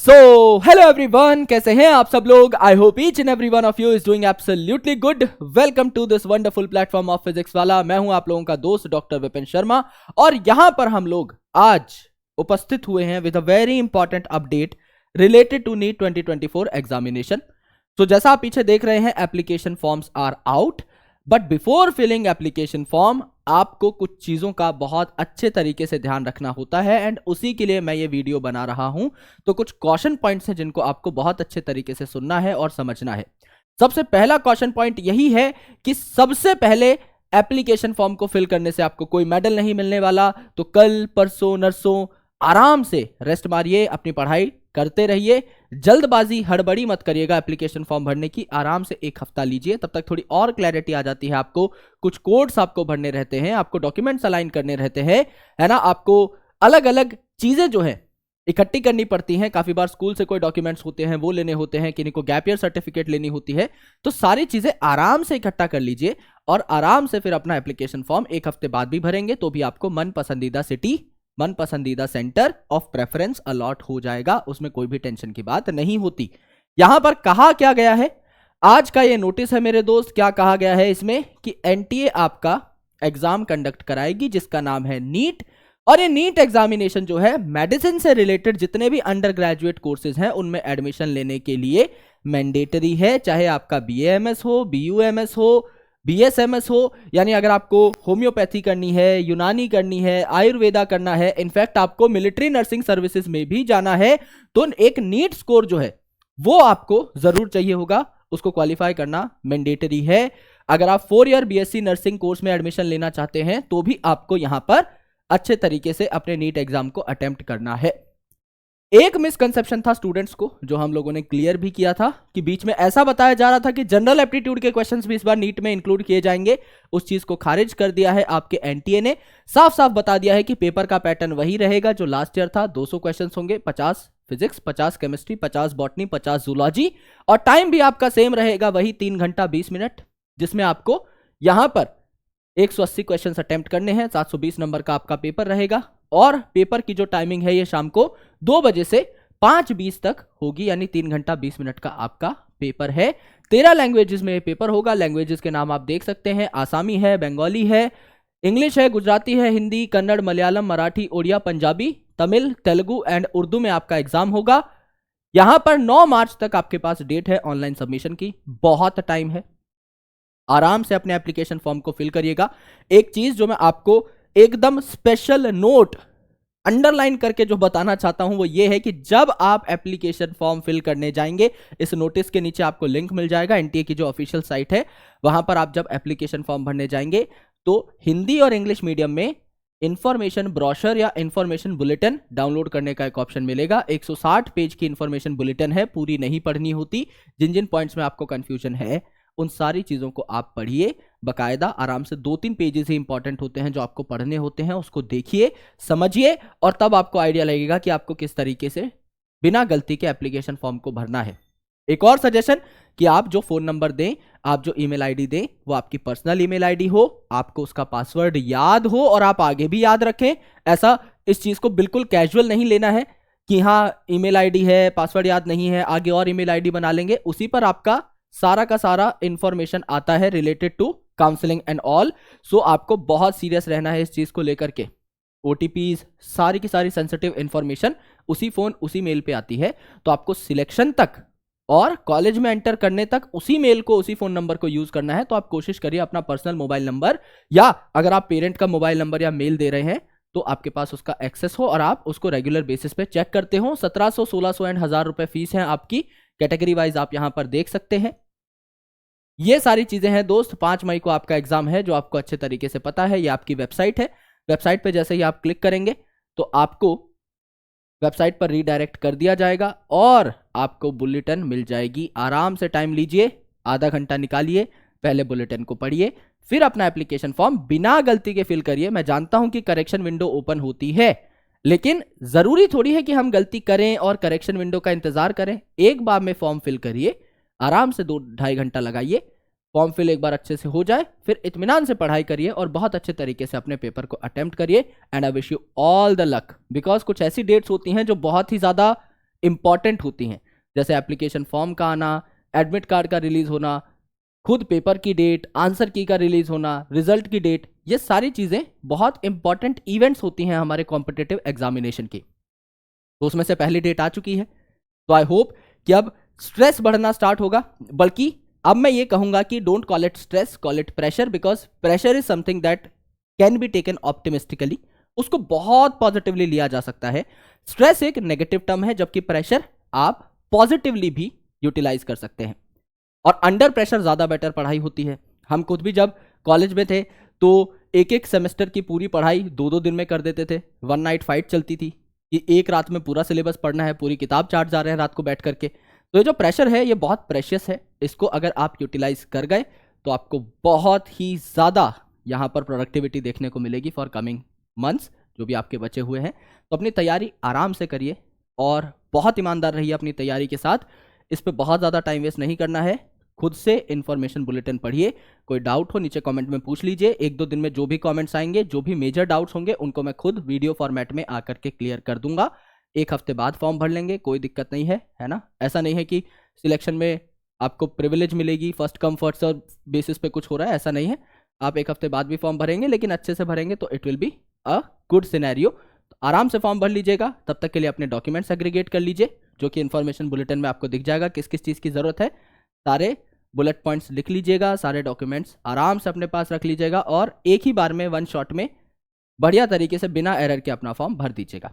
So hello everyone, कैसे हैं आप सब लोग। I hope each and every one of you is doing absolutely good. Welcome to this wonderful platform of physics Wallah. मैं हूं आप लोगों का दोस्त डॉक्टर विपिन शर्मा और यहां पर हम लोग आज उपस्थित हुए हैं with a very important update related to NEET 2024 examination. तो जैसा आप पीछे देख रहे हैं, application forms are out, but before filling application form आपको कुछ चीजों का बहुत अच्छे तरीके से ध्यान रखना होता है एंड उसी के लिए मैं ये वीडियो बना रहा हूं। तो कुछ कॉशन पॉइंट्स हैं जिनको आपको बहुत अच्छे तरीके से सुनना है और समझना है। सबसे पहला कॉशन पॉइंट यही है कि सबसे पहले एप्लीकेशन फॉर्म को फिल करने से आपको कोई मेडल नहीं मिलने वाला। तो कल परसों नरसों आराम से रेस्ट मारिए, अपनी पढ़ाई करते रहिए, जल्दबाजी हड़बड़ी मत करिएगा एप्लीकेशन फॉर्म भरने की। आराम से एक हफ्ता लीजिए, तब तक थोड़ी और क्लैरिटी आ जाती है आपको। कुछ कोड्स आपको भरने रहते हैं, आपको डॉक्यूमेंट्स अलाइन करने रहते हैं, है ना। आपको अलग अलग चीजें जो है इकट्ठी करनी पड़ती हैं। काफी बार स्कूल से कोई डॉक्यूमेंट्स होते हैं वो लेने होते हैं, किन्हीं को गैप ईयर सर्टिफिकेट लेनी होती है। तो सारी चीजें आराम से इकट्ठा कर लीजिए और आराम से फिर अपना एप्लीकेशन फॉर्म एक हफ्ते बाद भी भरेंगे तो भी आपको मन पसंदीदा सिटी, मन पसंदीदा सेंटर ऑफ प्रेफरेंस अलॉट हो जाएगा। उसमें कोई भी टेंशन की बात नहीं होती। यहां पर कहा क्या गया है, आज का ये नोटिस है मेरे दोस्त। क्या कहा गया है इसमें कि एनटीए आपका एग्जाम कंडक्ट कराएगी जिसका नाम है नीट। और ये नीट एग्जामिनेशन जो है मेडिसिन से रिलेटेड जितने भी अंडर ग्रेजुएट कोर्सेज हैं उनमें एडमिशन लेने के लिए मैंडेटरी है। चाहे आपका बीएएमएस हो, बीयूएमएस हो, बीएसएमएस हो, यानी अगर आपको होम्योपैथी करनी है, यूनानी करनी है, आयुर्वेदा करना है, इनफैक्ट आपको मिलिट्री नर्सिंग सर्विसेज में भी जाना है, तो एक नीट स्कोर जो है वो आपको जरूर चाहिए होगा। उसको क्वालिफाई करना मैंडेटरी है। अगर आप 4 ईयर बीएससी नर्सिंग कोर्स में एडमिशन लेना चाहते हैं तो भी आपको यहां पर अच्छे तरीके से अपने नीट एग्जाम को अटेम्प्ट करना है। एक मिसकंसेप्शन था स्टूडेंट्स को जो हम लोगों ने क्लियर भी किया था कि बीच में ऐसा बताया जा रहा था कि जनरल एप्टीट्यूड के क्वेश्चंस भी इस बार नीट में इंक्लूड किए जाएंगे। उस चीज को खारिज कर दिया है आपके एनटीए ने। साफ साफ बता दिया है कि पेपर का पैटर्न वही रहेगा जो लास्ट ईयर था। 200 क्वेश्चंस होंगे, 50 फिजिक्स, 50 केमिस्ट्री, 50 बॉटनी, 50 जूलॉजी, और टाइम भी आपका सेम रहेगा वही 3 घंटा 20 मिनट, जिसमें आपको यहां पर 180 क्वेश्चंस अटेम्प्ट करने हैं। 720 नंबर का आपका पेपर रहेगा और पेपर की जो टाइमिंग है ये शाम को 2 बजे से 5:20 तक होगी, यानी 3 घंटा 20 मिनट का आपका पेपर है। 13 लैंग्वेजेस में पेपर होगा। लैंग्वेजेस के नाम आप देख सकते हैं, आसामी है, बंगाली है, इंग्लिश है, गुजराती है, हिंदी, कन्नड़, मलयालम, मराठी, ओडिया, पंजाबी, तमिल, तेलुगु एंड उर्दू में आपका एग्जाम होगा। यहां पर 9 मार्च तक आपके पास डेट है ऑनलाइन सबमिशन की। बहुत टाइम है, आराम से अपने एप्लीकेशन फॉर्म को फिल करिएगा। एक चीज जो मैं आपको एकदम स्पेशल नोट अंडरलाइन करके जो बताना चाहता हूं वो ये है कि जब आप एप्लीकेशन फॉर्म फिल करने जाएंगे, इस नोटिस के नीचे आपको लिंक मिल जाएगा एनटीए की जो ऑफिशियल साइट है। वहां पर आप जब एप्लीकेशन फॉर्म भरने जाएंगे तो हिंदी और इंग्लिश मीडियम में इंफॉर्मेशन ब्रोशर या इंफॉर्मेशन बुलेटिन डाउनलोड करने का एक ऑप्शन मिलेगा। 160 पेज की इंफॉर्मेशन बुलेटिन है, पूरी नहीं पढ़नी होती। जिन जिन पॉइंट्स में आपको कंफ्यूजन है उन सारी चीजों को आप पढ़िए बकायदा, आराम से। 2-3 पेजेस ही इंपॉर्टेंट होते हैं जो आपको पढ़ने होते हैं, उसको देखिए, समझिए, और तब आपको आइडिया लगेगा कि आपको किस तरीके से बिना गलती के एप्लीकेशन फॉर्म को भरना है। एक और सजेशन कि आप जो फोन नंबर दें, आप जो ईमेल आईडी दें, वो आपकी पर्सनल ईमेल आईडी हो, आपको उसका पासवर्ड याद हो और आप आगे भी याद रखें। ऐसा इस चीज को बिल्कुल कैजुअल नहीं लेना है कि हाँ ईमेल आईडी है, पासवर्ड याद नहीं है, आगे और ईमेल आईडी बना लेंगे। उसी पर आपका सारा का सारा इंफॉर्मेशन आता है related to counselling and all. So आपको बहुत सीरियस रहना है इस चीज को लेकर के। ओटीपीज, सारी की सारी सेंसिटिव इंफॉर्मेशन उसी फोन उसी मेल पे आती है। तो आपको सिलेक्शन तक और कॉलेज में एंटर करने तक उसी मेल को, उसी फोन नंबर को यूज करना है। तो आप कोशिश करिए अपना पर्सनल मोबाइल नंबर, या अगर आप पेरेंट का मोबाइल नंबर या मेल दे रहे हैं तो आपके पास उसका एक्सेस हो और आप उसको रेगुलर बेसिस पे चेक करते हो। 1700, 1600 एंड 1000 रुपए फीस है आपकी। कैटेगरी वाइज आप यहां पर देख सकते हैं। ये सारी चीजें हैं दोस्त। 5 मई को आपका एग्जाम है जो आपको अच्छे तरीके से पता है। ये आपकी वेबसाइट है। वेबसाइट पे जैसे ही आप क्लिक करेंगे तो आपको वेबसाइट पर रीडायरेक्ट कर दिया जाएगा और आपको बुलेटिन मिल जाएगी। आराम से टाइम लीजिए, आधा घंटा निकालिए, पहले बुलेटिन को पढ़िए, फिर अपना एप्लीकेशन फॉर्म बिना गलती के फिल करिए। मैं जानता हूं कि करेक्शन विंडो ओपन होती है, लेकिन जरूरी थोड़ी है कि हम गलती करें और करेक्शन विंडो का इंतजार करें। एक बार में फॉर्म फिल करिए, आराम से 2-2.5 घंटा लगाइए। फॉर्म फिल एक बार अच्छे से हो जाए, फिर इत्मीनान से पढ़ाई करिए और बहुत अच्छे तरीके से अपने पेपर को अटेम्प्ट करिए। And I wish you all the luck, because कुछ ऐसी डेट्स होती हैं जो बहुत ही ज्यादा इंपॉर्टेंट होती हैं, जैसे एप्लीकेशन फॉर्म का आना, एडमिट कार्ड का रिलीज होना, खुद पेपर की डेट, आंसर की का रिलीज होना, रिजल्ट की डेट, ये सारी चीज़ें बहुत इंपॉर्टेंट इवेंट्स होती हैं हमारे कॉम्पिटिटिव एग्जामिनेशन की। तो उसमें से पहली डेट आ चुकी है, तो आई होप कि अब स्ट्रेस बढ़ना स्टार्ट होगा। बल्कि अब मैं ये कहूंगा कि don't call it stress, call it pressure, because pressure is something that can be taken optimistically, उसको बहुत पॉजिटिवली लिया जा सकता है। स्ट्रेस एक नेगेटिव टर्म है, जबकि प्रेशर आप पॉजिटिवली भी यूटिलाइज कर सकते हैं। और अंडर प्रेशर ज़्यादा बेटर पढ़ाई होती है। हम खुद भी जब कॉलेज में थे तो एक एक सेमेस्टर की पूरी पढ़ाई 2-2 दिन में कर देते थे। वन नाइट फाइट चलती थी कि एक रात में पूरा सिलेबस पढ़ना है, पूरी किताब चाट जा रहे हैं रात को बैठ करके। तो ये जो प्रेशर है ये बहुत प्रेशियस है, इसको अगर आप यूटिलाइज कर गए तो आपको बहुत ही ज़्यादा यहाँ पर प्रोडक्टिविटी देखने को मिलेगी फॉर कमिंग मंथ्स, जो भी आपके बचे हुए हैं। तो अपनी तैयारी आराम से करिए और बहुत ईमानदार रहिए अपनी तैयारी के साथ। इस पर बहुत ज़्यादा टाइम वेस्ट नहीं करना है। खुद से इन्फॉर्मेशन बुलेटिन पढ़िए, कोई डाउट हो नीचे कमेंट में पूछ लीजिए। 1-2 दिन में जो भी कमेंट्स आएंगे, जो भी मेजर डाउट्स होंगे, उनको मैं खुद वीडियो फॉर्मेट में आकर के क्लियर कर दूंगा। 1 हफ्ते बाद फॉर्म भर लेंगे, कोई दिक्कत नहीं है ना। ऐसा नहीं है कि सिलेक्शन में आपको प्रिविलेज मिलेगी, first come first serve basis पे कुछ हो रहा है, ऐसा नहीं है। आप 1 हफ्ते बाद भी फॉर्म भरेंगे, लेकिन अच्छे से भरेंगे तो it will be a good scenario. आराम से फॉर्म भर लीजिएगा। तब तक के लिए अपने डॉक्यूमेंट्स एग्रीगेट कर लीजिए, जो कि इन्फॉर्मेशन बुलेटिन में आपको दिख जाएगा किस किस चीज़ की ज़रूरत है। सारे बुलेट पॉइंट्स लिख लीजिएगा, सारे डॉक्यूमेंट्स आराम से अपने पास रख लीजिएगा और एक ही बार में 1 शॉट में बढ़िया तरीके से बिना एरर के अपना फॉर्म भर दीजिएगा।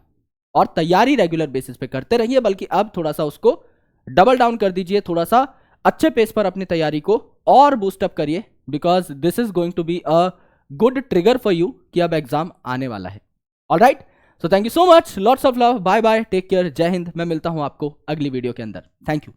और तैयारी रेगुलर बेसिस पे करते रहिए, बल्कि अब थोड़ा सा उसको डबल डाउन कर दीजिए, थोड़ा सा अच्छे पेस पर अपनी तैयारी को और बूस्टअप करिए, because this is going to be a good trigger for you कि अब एग्जाम आने वाला है। Alright, so thank you so much, lots of love, bye bye, take care, जय हिंद। मैं मिलता हूं आपको अगली वीडियो के अंदर। Thank you.